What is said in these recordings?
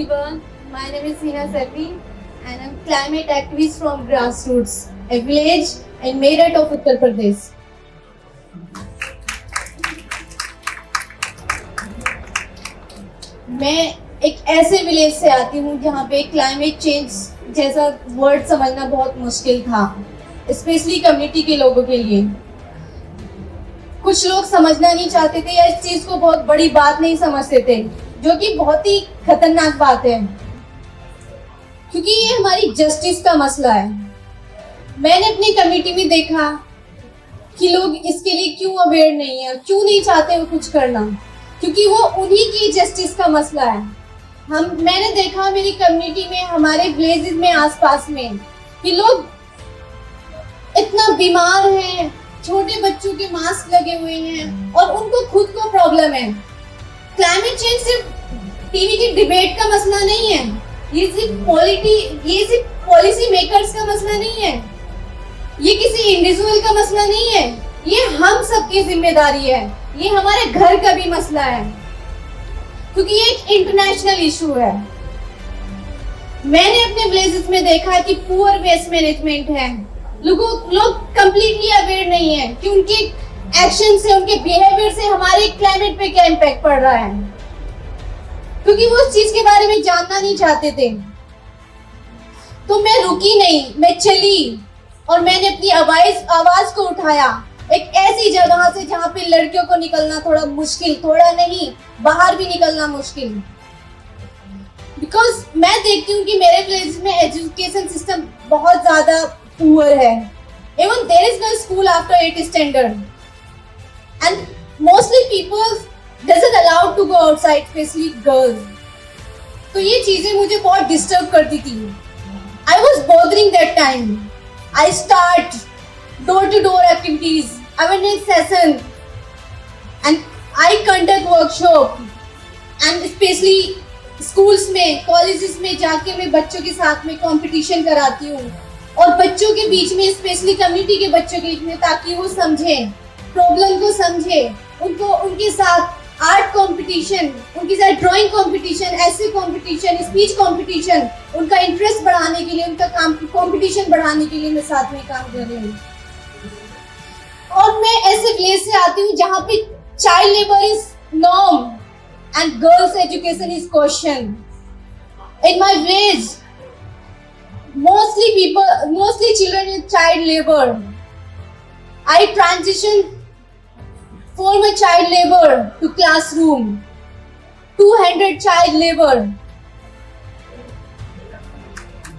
everyone. My name is Hina Selvi and I'm climate activist from Grassroots, a village in Meerut of Uttar Pradesh. मैं एक ऐसे village से आती हूँ जहाँ पे क्लाइमेट चेंज जैसा वर्ड समझना बहुत मुश्किल था, स्पेशली कम्युनिटी के लोगों के लिए। कुछ लोग समझना नहीं चाहते थे या इस चीज को बहुत बड़ी बात नहीं समझते थे, जो कि बहुत ही खतरनाक बात है, क्योंकि ये हमारी जस्टिस का मसला है। मैंने अपनी कम्युनिटी में देखा कि लोग इसके लिए क्यों अवेयर नहीं है, क्यों नहीं चाहते वो कुछ करना, क्योंकि वो उन्हीं की जस्टिस का मसला है। मैंने देखा मेरी कम्युनिटी में, हमारे विलेजेस में, आसपास में कि लोग इतना बीमार हैं, छोटे बच्चों के मास्क लगे हुए हैं और उनको खुद को प्रॉब्लम है। क्लाइमेट चेंज सिर्फ टीवी की डिबेट का मसला नहीं है, ये सिर्फ पॉलिसी मेकर्स का मसला नहीं है, ये किसी इंडिविजुअल का मसला नहीं है, ये हम सबकी जिम्मेदारी है, ये हमारे घर का भी मसला है, क्योंकि ये एक इंटरनेशनल इशू है। मैंने अपने विलेजेस में देखा है कि पुअर वेस्ट मैनेजमेंट है, लोग कंप्लीटली अवेयर नहीं है कि उनके एक्शन से, उनके बिहेवियर से हमारे क्लाइमेट पे क्या इम्पैक्ट पड़ रहा है, क्योंकि वो उस चीज के बारे में जानना नहीं चाहते थे। तो मैं रुकी नहीं, मैं चली और मैंने अपनी आवाज को उठाया एक ऐसी जगह से जहाँ पे लड़कियों को निकलना थोड़ा मुश्किल, थोड़ा नहीं, बाहर भी निकलना मुश्किल। बिकॉज मैं देखती हूँ कि मेरे विलेज में एजुकेशन सिस्टम बहुत ज्यादा पुअर है। Even there is no school after 8th standard and mostly people doesn't allowed to go outside, specially girls. तो ये चीजें मुझे बहुत डिस्टर्ब करती थी। I was bothering that time. I start door-to-door activities, awareness session, and I conduct workshop, and especially schools में, colleges में जाके मैं बच्चों के साथ में competition कराती हूँ और बच्चों के बीच में, स्पेशली कम्युनिटी के बच्चों के बीच में, ताकि वो समझें, प्रॉब्लम को समझें, उनको उनके साथ आर्ट कंपटीशन, उनके साथ ड्राइंग कंपटीशन, ऐसे कंपटीशन, स्पीच कंपटीशन, उनका इंटरेस्ट बढ़ाने के लिए, उनका कंपटीशन बढ़ाने के लिए मैं साथ में काम कर रही हूँ। और मैं ऐसे विलेज से आती हूँ जहाँ पे child labour is norm and girls education is question. In my village mostly children in child labor. I transition from a child labor to classroom, 200 child labor,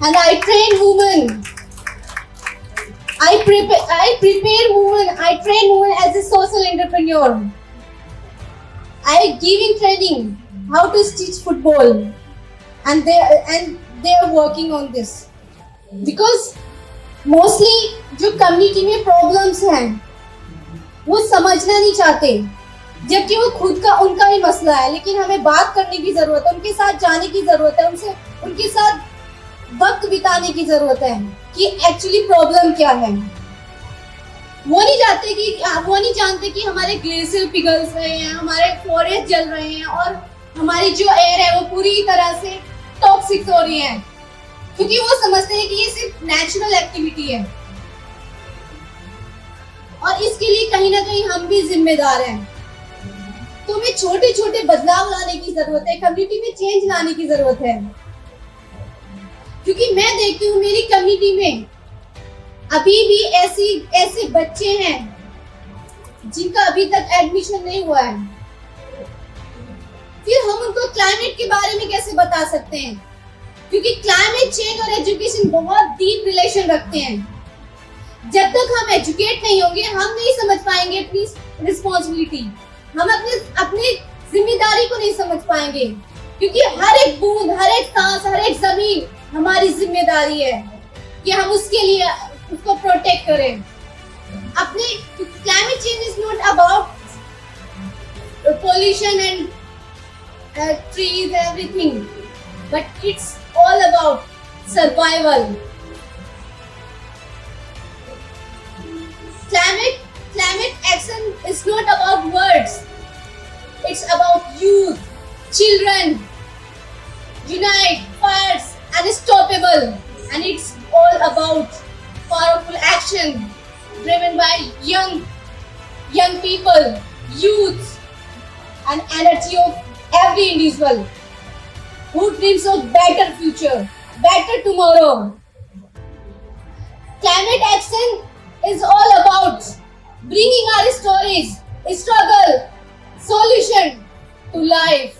and I train women. I prepare women. I train women as a social entrepreneur. I giving training how to stitch football, and they are working on this because mostly जो community में problems हैं वो समझना नहीं चाहते, जबकि वो खुद का उनका ही मसला है। लेकिन हमें बात करने की जरूरत है, उनके साथ जाने की जरूरत है, उनके साथ वक्त बिताने की जरूरत है कि एक्चुअली प्रॉब्लम क्या है। वो नहीं जानते कि हमारे ग्लेशियर पिघल रहे हैं, हमारे फॉरेस्ट जल रहे हैं और हमारी जो एयर है वो पूरी तरह से टॉक्सिक हो रही है, क्योंकि वो समझते हैं कि ये सिर्फ नेचुरल एक्टिविटी है और इसके लिए कहीं ना कहीं हम भी जिम्मेदार हैं। तो हमें छोटे छोटे बदलाव लाने की जरूरत है, कम्युनिटी में चेंज लाने की जरूरत है, क्योंकि मैं देखती हूँ मेरी कम्युनिटी में अभी भी ऐसे बच्चे हैं जिनका अभी तक एडमिशन नहीं हुआ है। फिर हम उनको क्लाइमेट के बारे में कैसे बता सकते हैं, क्योंकि क्लाइमेट चेंज और एजुकेशन बहुत डीप रिलेशन रखते हैं। जब तक हम एजुकेट नहीं होंगे हम नहीं समझ पाएंगे अपनी रिस्पॉन्सिबिलिटी, हम अपनी जिम्मेदारी को नहीं समझ पाएंगे, क्योंकि हर एक बूंद, हर एक सांस, हर एक जमीन हमारी जिम्मेदारी है कि हम उसके लिए उसको प्रोटेक्ट करें। अपने climate change is not about pollution and trees, everything, but it's all about survival. Climate action is not about words. It's about youth, children. You unite, fires, unstoppable, and it's all about powerful action driven by young people, youth, and energy of every individual who dreams of better future, better tomorrow. Climate action is all about bringing our stories, struggle, solution to life.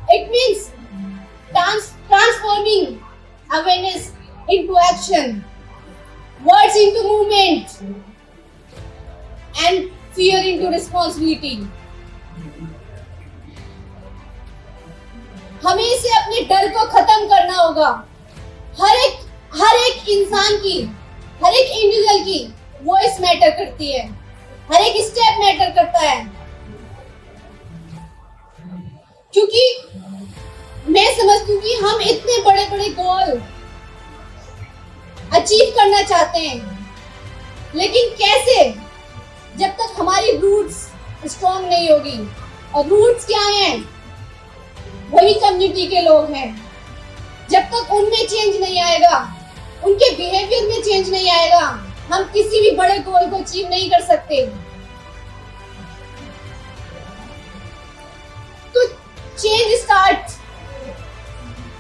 It means transforming awareness into action, words into movement, and fear into responsibility. हमें इसे अपने डर को खत्म करना होगा। हर एक इंसान की, हर एक इंडिविजुअल की वॉइस मैटर करती है, हर एक स्टेप मैटर करता है। क्योंकि मैं समझती हूँ कि हम इतने बड़े बड़े गोल अचीव करना चाहते हैं, लेकिन कैसे, जब तक हमारी रूट्स स्ट्रॉन्ग नहीं होगी। और रूट्स क्या हैं? वही कम्युनिटी के लोग हैं। जब तक उनमें चेंज नहीं आएगा, उनके बिहेवियर में चेंज नहीं आएगा, हम किसी भी बड़े गोल को अचीव नहीं कर सकते। तो change start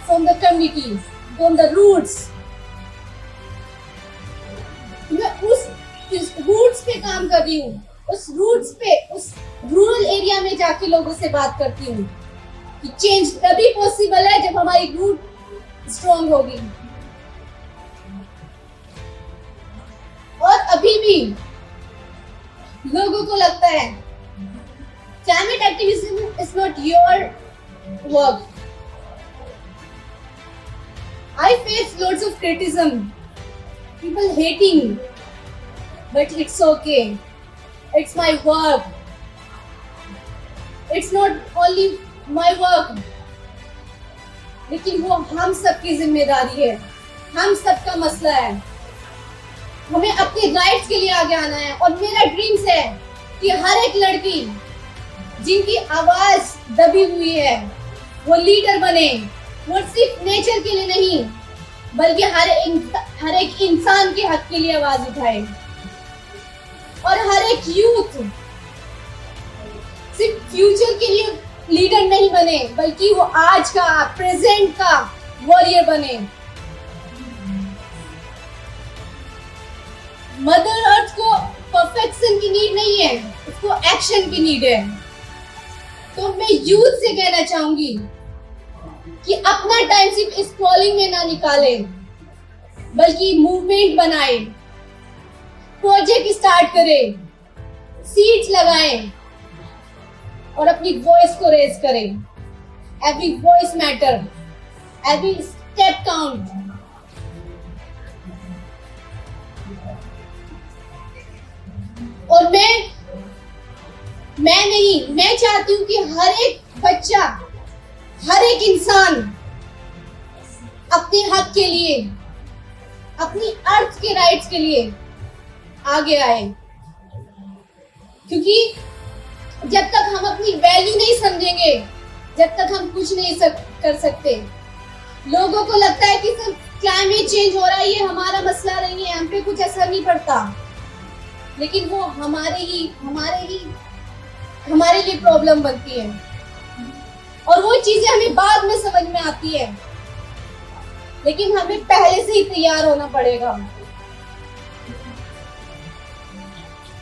from the community, from the roots. मैं उस रूट्स पे काम कर रही हूँ, उस रूट्स पे, उस रूरल एरिया में जाके लोगों से बात करती हूँ कि चेंज तभी पॉसिबल है जब हमारी रूट स्ट्रॉन्ग होगी। और अभी भी लोगों को लगता है climate activism is not your work. I face loads of criticism, people hating, but it's okay. It's my work. It's not only my work. लेकिन वो हम सबकी जिम्मेदारी है, हम सबका मसला है। हमें अपने राइट्स के लिए आगे आना है। और मेरा ड्रीम्स है कि हर एक लड़की जिनकी आवाज दबी हुई है वो लीडर बने। वो सिर्फ नेचर के लिए नहीं, बल्कि हर एक इंसान के हक के लिए आवाज उठाए। और हर एक यूथ सिर्फ फ्यूचर के लिए लीडर नहीं बने, बल्कि वो आज का, प्रेजेंट का वॉरियर बने। मदर अर्थ को परफेक्शन की नीड नहीं है, उसको एक्शन की नीड है। तो मैं यूथ से कहना चाहूंगी कि अपना टाइम सिर्फ स्क्रॉलिंग में ना निकाले, बल्कि मूवमेंट बनाए, प्रोजेक्ट स्टार्ट करें, सीड्स लगाएं और अपनी वॉइस को रेज करें। Every voice matter, every step count. और मैं चाहती हूँ कि हर एक बच्चा, हर एक इंसान अपने हक के लिए, अपनी अर्थ के राइट्स के लिए आगे आए। क्योंकि जब तक हम अपनी वैल्यू नहीं समझेंगे, जब तक हम कुछ नहीं कर सकते। लोगों को लगता है कि सब क्लाइमेट चेंज हो रहा है, ये हमारा मसला नहीं है, हम पे कुछ असर नहीं पड़ता, लेकिन वो हमारे लिए प्रॉब्लम बनती है। और वो चीजें हमें बाद में समझ में आती है, लेकिन हमें पहले से ही तैयार होना पड़ेगा।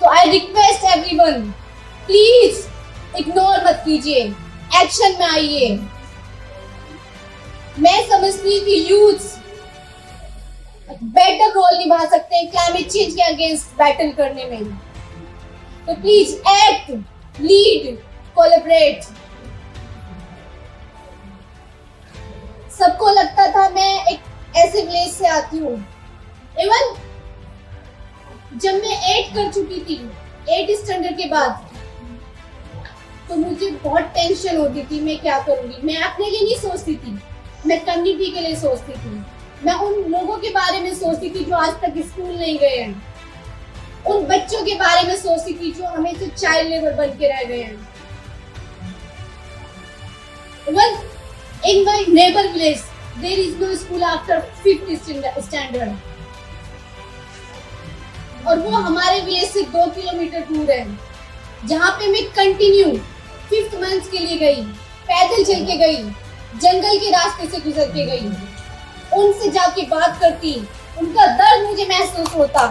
तो I request everyone, please ignore मत कीजिए, एक्शन में आइए। मैं समझती हूँ कि यूथ बेटर रोल निभा सकते हैं क्लाइमेट चेंज के अगेंस्ट बैटल करने में। तो प्लीज एक्ट, लीड, कोलैबोरेट। सबको लगता था मैं एक ऐसे विलेज से आती हूँ। इवन जब मैं 8 कर चुकी थी, 8 स्टैंडर्ड के बाद, तो मुझे बहुत टेंशन होती थी, मैं क्या करूंगी। मैं अपने लिए नहीं सोचती थी, मैं कम्युनिटी के लिए सोचती थी। मैं उन लोगों के बारे में सोचती थी जो आज तक स्कूल नहीं गए हैं, उन बच्चों के बारे में सोचती थी जो हमेशा चाइल्ड लेबर बन के रह गए हैं। In my neighbor village, there is no school after 5th standard. और वो हमारे विलेज से 2 किलोमीटर दूर है, जहाँ पे मैं कंटिन्यू 5th मंथ के लिए गई, पैदल चल के गई, जंगल के रास्ते से गुजर के गई, उनसे जाके बात करती, उनका दर्द मुझे महसूस होता।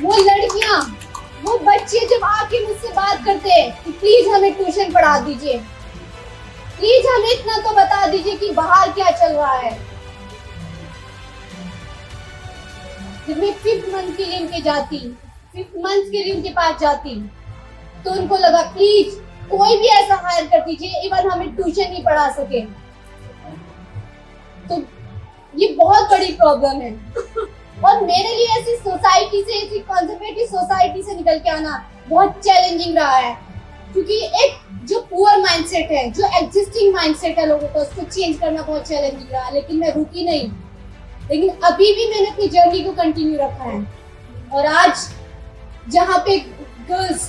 वो लड़कियां, वो बच्चे जब आके मुझसे बात करते कि प्लीज हमें ट्यूशन पढ़ा दीजिए, प्लीज हमें इतना तो बता दीजिए कि बाहर क्या चल रहा है। जब मैं 5th मंथ के लिए उनके जाती, 5th मंथ के लिए उनके पास जाती, तो उनको लगा प्लीज कोई भी ऐसा हायर कर दीजिए, इवन हमें ट्यूशन नहीं पढ़ा सके। तो ये बहुत बड़ी प्रॉब्लम है, और मेरे लिए ऐसी सोसाइटी से, ऐसी कंजर्वेटिव सोसाइटी से निकल के आना बहुत चैलेंजिंग रहा है, क्योंकि एक जो पुअर माइंडसेट है, जो एग्जिस्टिंग माइंडसेट है लोगों का, उसको चेंज करना बहुत चैलेंजिंग रहा। लेकिन मैं रुकी नहीं, लेकिन अभी भी मैंने अपनी जर्नी को कंटिन्यू रखा है। और आज जहाँ पे गर्ल्स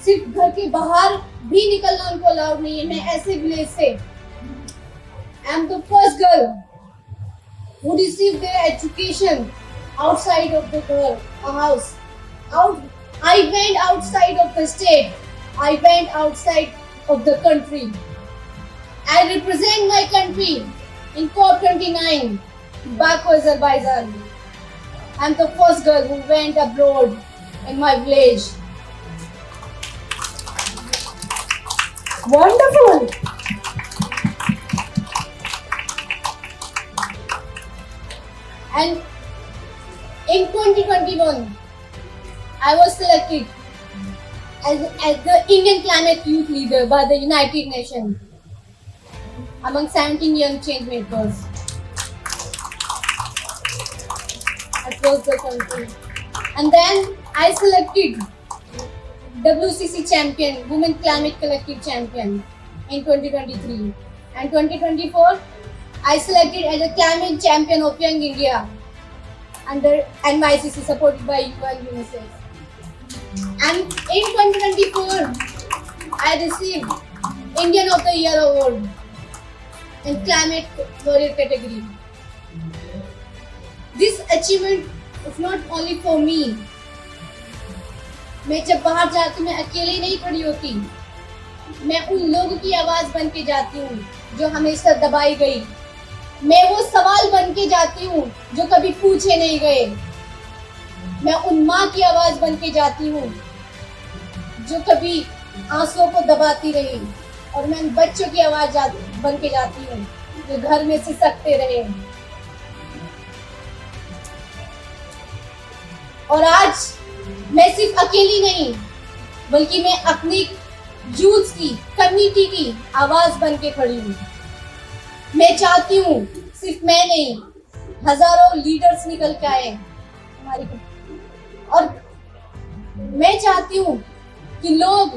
सिर्फ घर के बाहर भी निकलना उनको अलाउड नहीं है, मैं ऐसे विलेज से, I am the first girl who received their education outside of the house. I went outside of the state. I went outside of the country. I represent my country in COP29, Baku, Azerbaijan. I'm the first girl who went abroad in my village. Wonderful! And in 2021, I was selected as the Indian Climate Youth Leader by the United Nations among 17 young change makers across the country. And then I selected WCC Champion, Women Climate Collective Champion in 2023. And 2024, I selected as a Climate Champion of Young India under NYCC, supported by UN UNICEF. And in 2024, I received Indian of the Year award in Climate Warrior category. This achievement is not only for me. मैं जब बाहर जाती हूँ, मैं अकेले नहीं खड़ी होती, मैं उन लोगों की आवाज बन के जाती हूँ जो हमेशा दबाई गई। मैं वो सवाल बन के जाती हूँ जो कभी पूछे नहीं गए। मैं उन माँ की आवाज बन के जाती हूँ जो कभी आंसुओं को दबाती रही, और मैं उन बच्चों की आवाज बन के जाती हूँ जो घर में सिसकते रहे। और आज मैं सिर्फ अकेली नहीं, बल्कि मैं अपनी यूथ की, कम्युनिटी की आवाज बन के खड़ी हूँ। मैं चाहती हूँ सिर्फ मैं नहीं, हजारों लीडर्स निकल के आए हमारी, और मैं चाहती हूँ कि लोग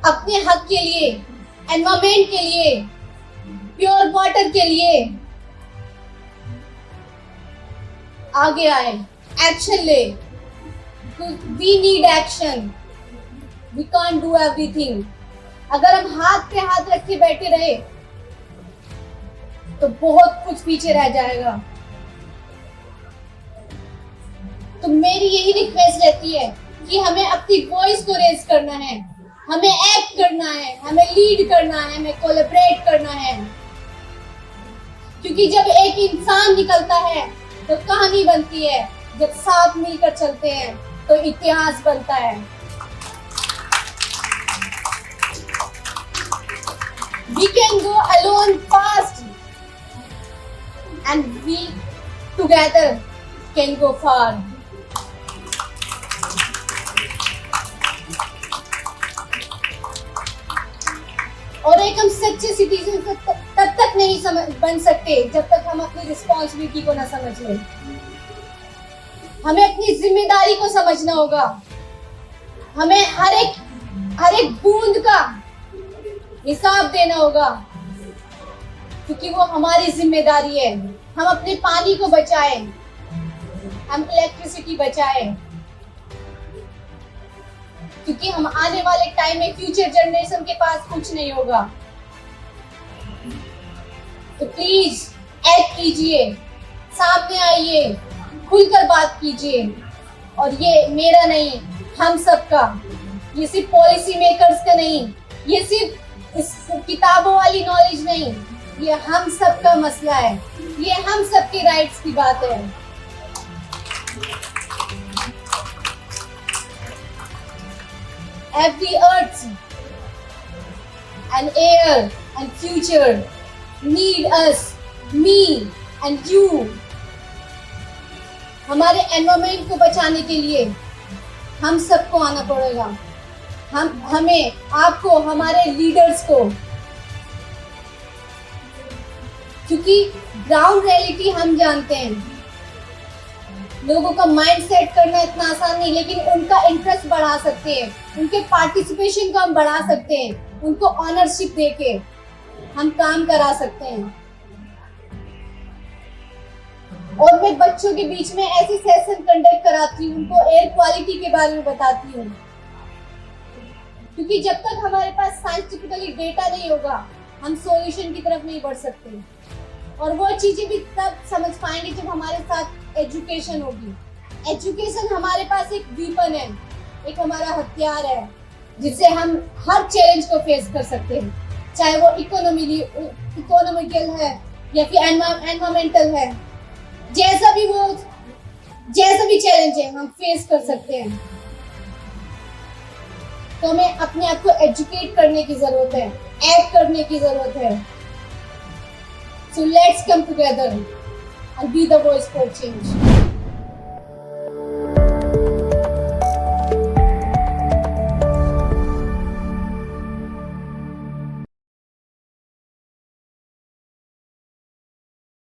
अपने हक के लिए, एनवायरमेंट के लिए, प्योर वाटर के लिए आगे आए, एक्शन ले। We need action, we can't do everything. अगर हम हाथ पे हाथ रख के बैठे रहे तो बहुत कुछ पीछे रह जाएगा। तो मेरी यही रिक्वेस्ट रहती है कि हमें अपनी वॉइस को रेज करना है, हमें एक्ट करना है, हमें लीड करना है, हमें कोलैबोरेट करना है। क्योंकि जब एक इंसान निकलता है तो कहानी बनती है, जब साथ मिलकर चलते हैं तो इतिहास बनता है। We can go alone fast, and we together can go far. और एक हम सच्चे सिटीजन तब तक नहीं बन सकते जब तक हम अपनी रिस्पॉन्सिबिलिटी को ना समझ लें। हमें अपनी जिम्मेदारी को समझना होगा। हमें हर एक बूंद का हिसाब देना होगा, क्योंकि वो हमारी जिम्मेदारी है। हम अपने पानी को बचाएं, हम इलेक्ट्रिसिटी बचाएं, क्योंकि हम आने वाले टाइम में फ्यूचर जनरेशन के पास कुछ नहीं होगा। तो प्लीज एक्ट कीजिए, सामने आइए, खुलकर बात कीजिए। और ये मेरा नहीं, हम सबका, ये सिर्फ पॉलिसी मेकर्स का नहीं, ये सिर्फ इस किताबों वाली नॉलेज नहीं, ये हम सबका मसला है, ये हम सबके राइट्स की बात है। Every earth and air and future need us, me and you। हमारे एनवायरमेंट को बचाने के लिए हम सबको आना पड़ेगा। हमें, आपको, हमारे लीडर्स को, क्योंकि ग्राउंड रियलिटी हम जानते हैं। लोगों का माइंड सेट करना इतना आसान नहीं, लेकिन उनका इंटरेस्ट बढ़ा सकते हैं, उनके पार्टिसिपेशन को हम बढ़ा सकते हैं, उनको ऑनरशिप देके हम काम करा सकते हैं। और मैं बच्चों के बीच में ऐसी सेशन कंडक्ट कराती हूँ, उनको एयर क्वालिटी के बारे में बताती हूँ, क्योंकि जब तक हमारे पास साइंटिफिकली डेटा नहीं होगा, हम सॉल्यूशन की तरफ नहीं बढ़ सकते। और वो चीजें भी तब समझ पाएंगे जब हमारे साथ एजुकेशन होगी। एजुकेशन हमारे पास एक वीपन है, एक हमारा हथियार है, जिससे हम हर चैलेंज को फेस कर सकते हैं, चाहे वो इकोनॉमिकल है या फिर एनवायरमेंटल है। जैसा भी चैलेंज है हम फेस कर सकते हैं। तो हमें अपने आप को एजुकेट करने की जरूरत है, एक्ट करने की जरूरत है। So let's come together and be the voice for change.